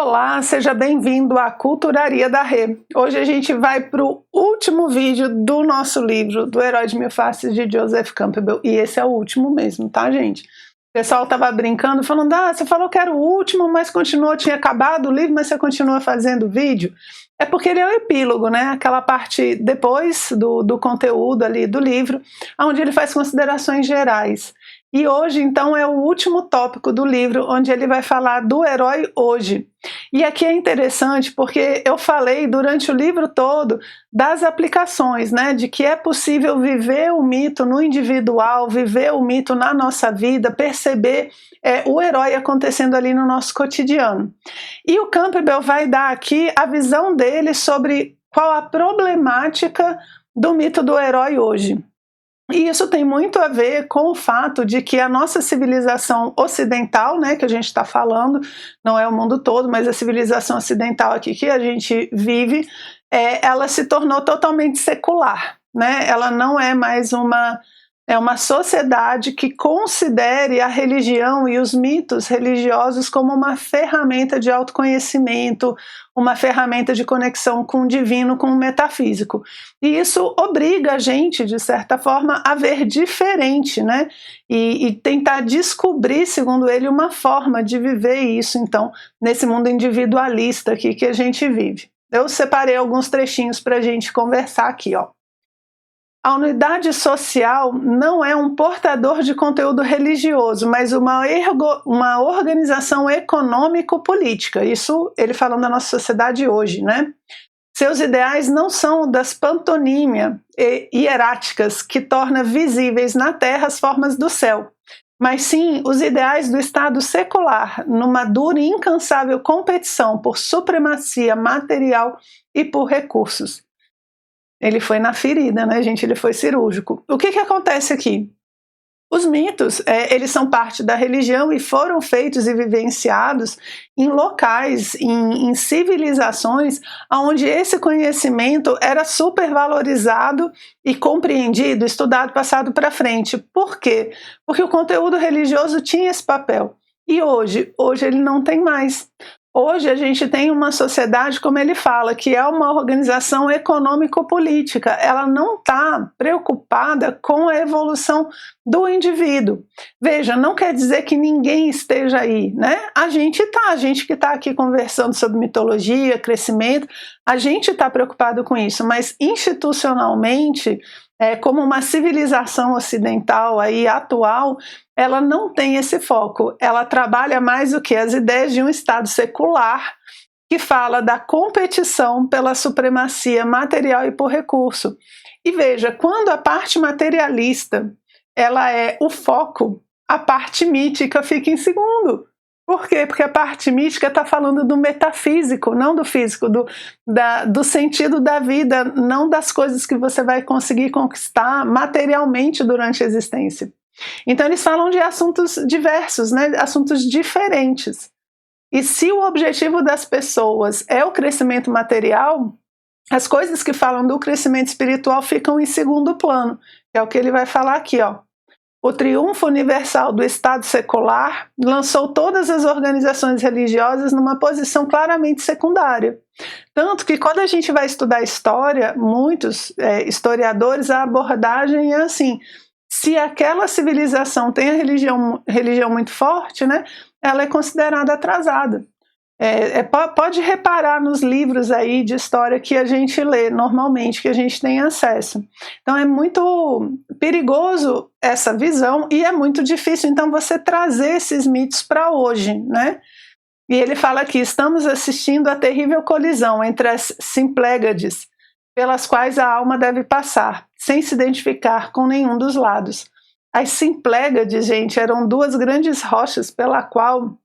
Olá, seja bem-vindo à Culturaria da Rê. Hoje a gente vai para o último vídeo do nosso livro, do Herói de Mil Faces, de Joseph Campbell. E esse é o último mesmo, tá, gente? O pessoal tava brincando, falando, você falou que era o último, mas continuou, tinha acabado o livro, mas você continua fazendo vídeo. É porque ele é o epílogo, né? Aquela parte depois do conteúdo ali do livro, onde ele faz considerações gerais. E hoje, então, é o último tópico do livro, onde ele vai falar do herói hoje. E aqui é interessante porque eu falei durante o livro todo das aplicações, né? De que é possível viver o mito no individual, viver o mito na nossa vida, perceber o herói acontecendo ali no nosso cotidiano. E o Campbell vai dar aqui a visão dele sobre qual a problemática do mito do herói hoje. E isso tem muito a ver com o fato de que a nossa civilização ocidental, né, que a gente está falando, não é o mundo todo, mas a civilização ocidental aqui que a gente vive, ela se tornou totalmente secular, né? Ela não é mais uma sociedade que considere a religião e os mitos religiosos como uma ferramenta de autoconhecimento, uma ferramenta de conexão com o divino, com o metafísico. E isso obriga a gente, de certa forma, a ver diferente, né? E tentar descobrir, segundo ele, uma forma de viver isso, então, nesse mundo individualista aqui que a gente vive. Eu separei alguns trechinhos para a gente conversar aqui, ó. A unidade social não é um portador de conteúdo religioso, mas uma organização econômico-política. Isso ele falando da nossa sociedade hoje, né? Seus ideais não são das pantonímia hieráticas que torna visíveis na terra as formas do céu, mas sim os ideais do Estado secular, numa dura e incansável competição por supremacia material e por recursos. Ele foi na ferida, né, gente? Ele foi cirúrgico. O que acontece aqui? Os mitos, eles são parte da religião e foram feitos e vivenciados em locais, em civilizações, onde esse conhecimento era supervalorizado e compreendido, estudado, passado para frente. Por quê? Porque o conteúdo religioso tinha esse papel. E hoje ele não tem mais. Hoje a gente tem uma sociedade, como ele fala, que é uma organização econômico-política. Ela não está preocupada com a evolução do indivíduo. Veja, não quer dizer que ninguém esteja aí, né? A gente que está aqui conversando sobre mitologia, crescimento, a gente está preocupado com isso, mas institucionalmente, como uma civilização ocidental aí atual, ela não tem esse foco, ela trabalha mais o que? As ideias de um Estado secular que fala da competição pela supremacia material e por recurso. E veja, quando a parte materialista ela é o foco, a parte mítica fica em segundo. Por quê? Porque a parte mística está falando do metafísico, não do físico, do sentido da vida, não das coisas que você vai conseguir conquistar materialmente durante a existência. Então eles falam de assuntos diversos, né? Assuntos diferentes. E se o objetivo das pessoas é o crescimento material, as coisas que falam do crescimento espiritual ficam em segundo plano, que é o que ele vai falar aqui, ó. O triunfo universal do Estado secular lançou todas as organizações religiosas numa posição claramente secundária. Tanto que quando a gente vai estudar história, muitos historiadores, a abordagem é assim: se aquela civilização tem a religião muito forte, né, ela é considerada atrasada. Pode reparar nos livros aí de história que a gente lê normalmente, que a gente tem acesso. Então é muito perigoso essa visão e é muito difícil então você trazer esses mitos para hoje, né? E ele fala aqui: estamos assistindo à terrível colisão entre as Simplégades, pelas quais a alma deve passar, sem se identificar com nenhum dos lados. As Simplégades, gente, eram duas grandes rochas pela qual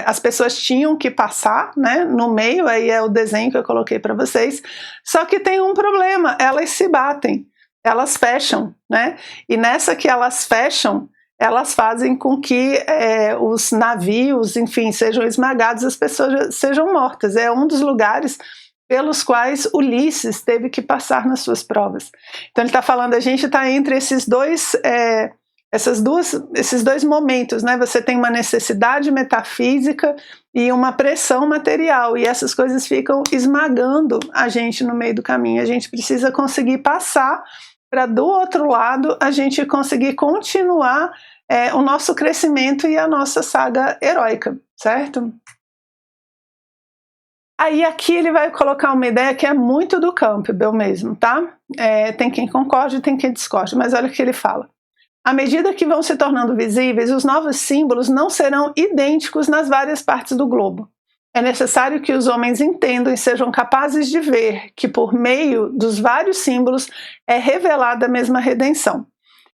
as pessoas tinham que passar, né? No meio, aí é o desenho que eu coloquei para vocês, só que tem um problema, elas se batem, elas fecham, né? E nessa que elas fecham, elas fazem com que os navios, enfim, sejam esmagados, as pessoas sejam mortas. É um dos lugares pelos quais Ulisses teve que passar nas suas provas. Então ele está falando, a gente está entre esses dois esses dois momentos, né? Você tem uma necessidade metafísica e uma pressão material, e essas coisas ficam esmagando a gente no meio do caminho. A gente precisa conseguir passar para do outro lado a gente conseguir continuar o nosso crescimento e a nossa saga heróica, certo? Aí aqui ele vai colocar uma ideia que é muito do Campbell mesmo, tá? Tem quem concorde e tem quem discorde, mas olha o que ele fala. À medida que vão se tornando visíveis, os novos símbolos não serão idênticos nas várias partes do globo. É necessário que os homens entendam e sejam capazes de ver que por meio dos vários símbolos é revelada a mesma redenção.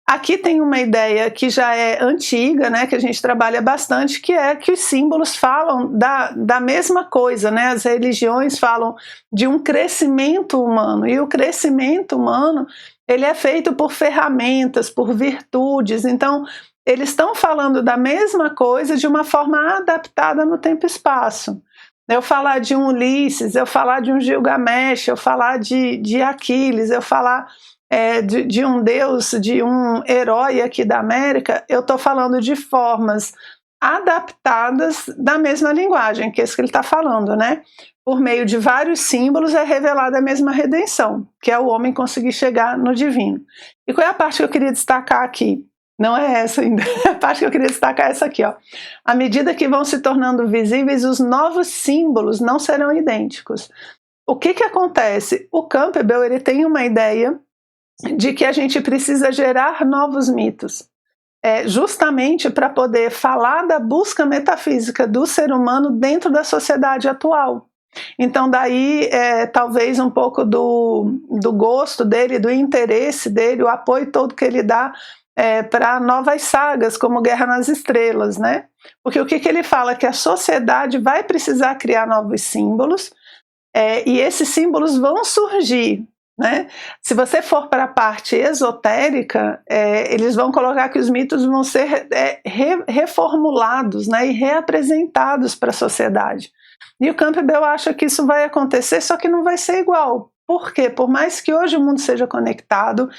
Aqui tem uma ideia que já é antiga, né, que a gente trabalha bastante, que é que os símbolos falam da mesma coisa, né? As religiões falam de um crescimento humano, e o crescimento humano ele é feito por ferramentas, por virtudes. Então eles estão falando da mesma coisa de uma forma adaptada no tempo e espaço. Eu falar de um Ulisses, eu falar de um Gilgamesh, eu falar de Aquiles, eu falar de um deus, de um herói aqui da América, eu estou falando de formas adaptadas da mesma linguagem, que é isso que ele está falando, né? Por meio de vários símbolos é revelada a mesma redenção, que é o homem conseguir chegar no divino. E qual é a parte que eu queria destacar aqui? Não é essa ainda, a parte que eu queria destacar é essa aqui, ó. À medida que vão se tornando visíveis, os novos símbolos não serão idênticos. O que acontece? O Campbell ele tem uma ideia de que a gente precisa gerar novos mitos, justamente para poder falar da busca metafísica do ser humano dentro da sociedade atual. Então daí talvez um pouco do gosto dele, do interesse dele, o apoio todo que ele dá para novas sagas como Guerra nas Estrelas, né? Porque o que ele fala? Que a sociedade vai precisar criar novos símbolos, e esses símbolos vão surgir, né? Se você for para a parte esotérica, eles vão colocar que os mitos vão ser reformulados, né, e reapresentados para a sociedade. E o Campbell acha que isso vai acontecer, só que não vai ser igual. Por quê? Por mais que hoje o mundo seja conectado,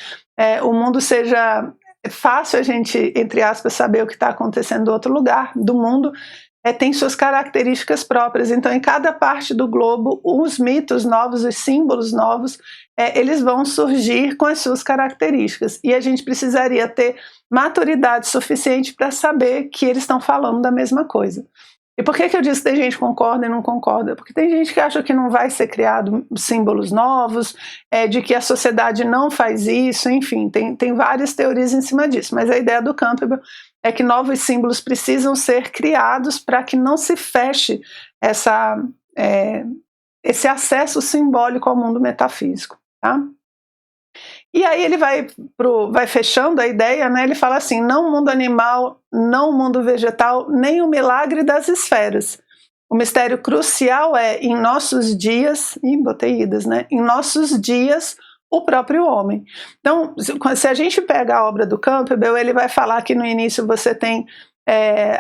o mundo seja fácil a gente, entre aspas, saber o que está acontecendo do outro lugar do mundo, tem suas características próprias. Então, em cada parte do globo, os mitos novos, os símbolos novos, eles vão surgir com as suas características. E a gente precisaria ter maturidade suficiente para saber que eles estão falando da mesma coisa. E por que eu disse que tem gente que concorda e não concorda? Porque tem gente que acha que não vai ser criado símbolos novos, de que a sociedade não faz isso, enfim, tem várias teorias em cima disso. Mas a ideia do Campbell é que novos símbolos precisam ser criados para que não se feche esse acesso simbólico ao mundo metafísico, tá? E aí ele vai fechando a ideia, né? Ele fala assim: não o mundo animal, não o mundo vegetal, nem o milagre das esferas. O mistério crucial em nossos dias, botei idas, né? Em nossos dias, o próprio homem. Então, se a gente pega a obra do Campbell, ele vai falar que no início você tem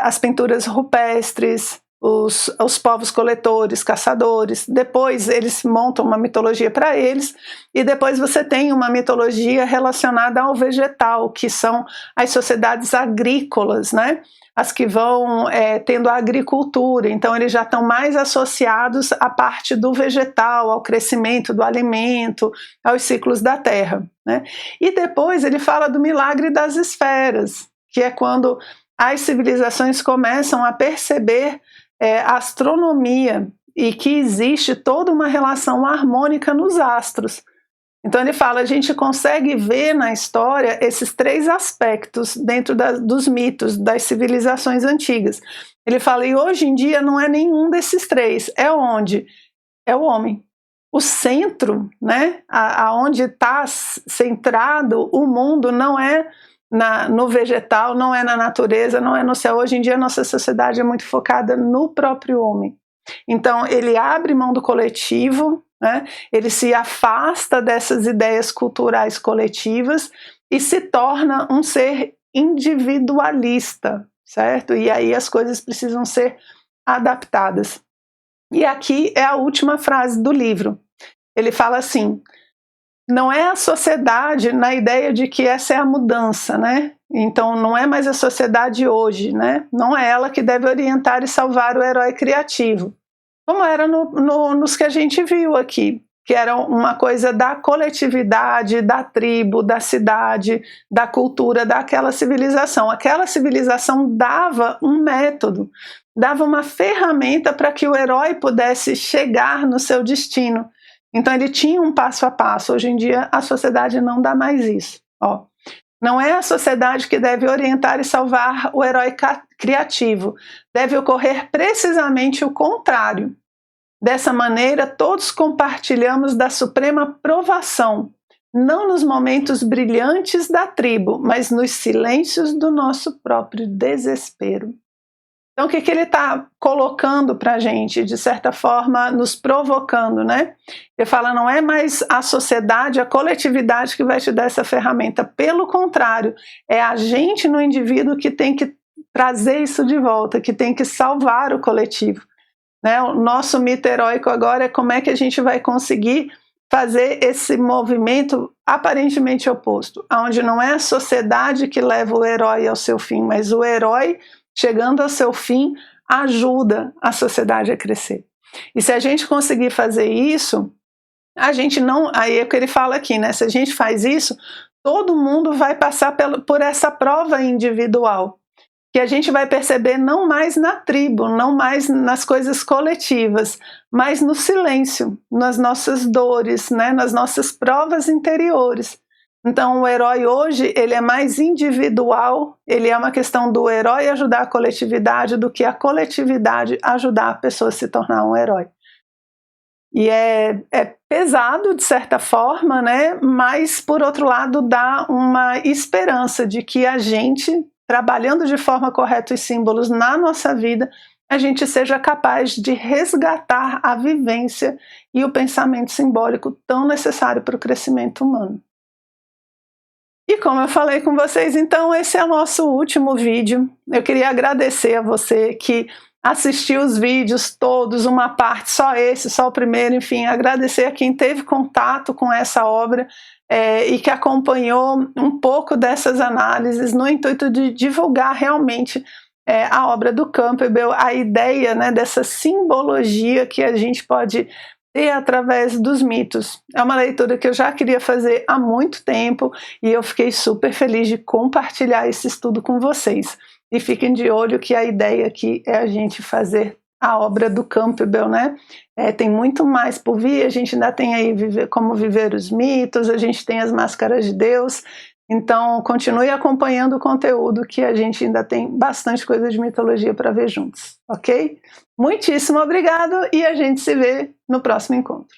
as pinturas rupestres, os povos coletores, caçadores, depois eles montam uma mitologia para eles, e depois você tem uma mitologia relacionada ao vegetal, que são as sociedades agrícolas, né? As que vão tendo a agricultura, então eles já estão mais associados à parte do vegetal, ao crescimento do alimento, aos ciclos da terra, né? E depois ele fala do milagre das esferas, que é quando as civilizações começam a perceber a astronomia e que existe toda uma relação harmônica nos astros. Então ele fala, a gente consegue ver na história esses três aspectos dentro dos mitos, das civilizações antigas. Ele fala, e hoje em dia não é nenhum desses três, onde? É o homem. O centro, né, aonde está centrado o mundo não é no vegetal, não é na natureza, não é no céu. Hoje em dia a nossa sociedade é muito focada no próprio homem. Então ele abre mão do coletivo, né? Ele se afasta dessas ideias culturais coletivas e se torna um ser individualista, certo? E aí as coisas precisam ser adaptadas. E aqui é a última frase do livro. Ele fala assim: não é a sociedade na ideia de que essa é a mudança, né? Então não é mais a sociedade hoje, né? Não é ela que deve orientar e salvar o herói criativo, como era nos que a gente viu aqui, que era uma coisa da coletividade, da tribo, da cidade, da cultura, daquela civilização. Aquela civilização dava um método, dava uma ferramenta para que o herói pudesse chegar no seu destino. Então ele tinha um passo a passo. Hoje em dia a sociedade não dá mais isso. Ó, não é a sociedade que deve orientar e salvar o herói criativo. Deve ocorrer precisamente o contrário. Dessa maneira, todos compartilhamos da suprema provação, não nos momentos brilhantes da tribo, mas nos silêncios do nosso próprio desespero. Então, o que ele está colocando para a gente, de certa forma, nos provocando, né? Ele fala, não é mais a sociedade, a coletividade que vai te dar essa ferramenta. Pelo contrário, é a gente no indivíduo que tem que trazer isso de volta, que tem que salvar o coletivo. Né? O nosso mito heróico agora é como é que a gente vai conseguir fazer esse movimento aparentemente oposto, onde não é a sociedade que leva o herói ao seu fim, mas o herói, chegando ao seu fim, ajuda a sociedade a crescer. E se a gente conseguir fazer isso, a gente não... Aí é o que ele fala aqui, né? Se a gente faz isso, todo mundo vai passar por essa prova individual, que a gente vai perceber não mais na tribo, não mais nas coisas coletivas, mas no silêncio, nas nossas dores, né? Nas nossas provas interiores. Então o herói hoje, ele é mais individual, ele é uma questão do herói ajudar a coletividade do que a coletividade ajudar a pessoa a se tornar um herói. E é pesado de certa forma, né? Mas por outro lado dá uma esperança de que a gente, trabalhando de forma correta os símbolos na nossa vida, a gente seja capaz de resgatar a vivência e o pensamento simbólico tão necessário para o crescimento humano. E como eu falei com vocês, então esse é o nosso último vídeo. Eu queria agradecer a você que assistiu os vídeos todos, uma parte, só esse, só o primeiro, enfim, agradecer a quem teve contato com essa obra e que acompanhou um pouco dessas análises no intuito de divulgar realmente a obra do Campbell, a ideia, né, dessa simbologia que a gente pode ter através dos mitos. É uma leitura que eu já queria fazer há muito tempo e eu fiquei super feliz de compartilhar esse estudo com vocês. E fiquem de olho que a ideia aqui é a gente fazer a obra do Campbell, né? Tem muito mais por vir, a gente ainda tem aí Como Viver os Mitos, a gente tem As Máscaras de Deus, então continue acompanhando o conteúdo que a gente ainda tem bastante coisa de mitologia para ver juntos, ok? Muitíssimo obrigado e a gente se vê no próximo encontro.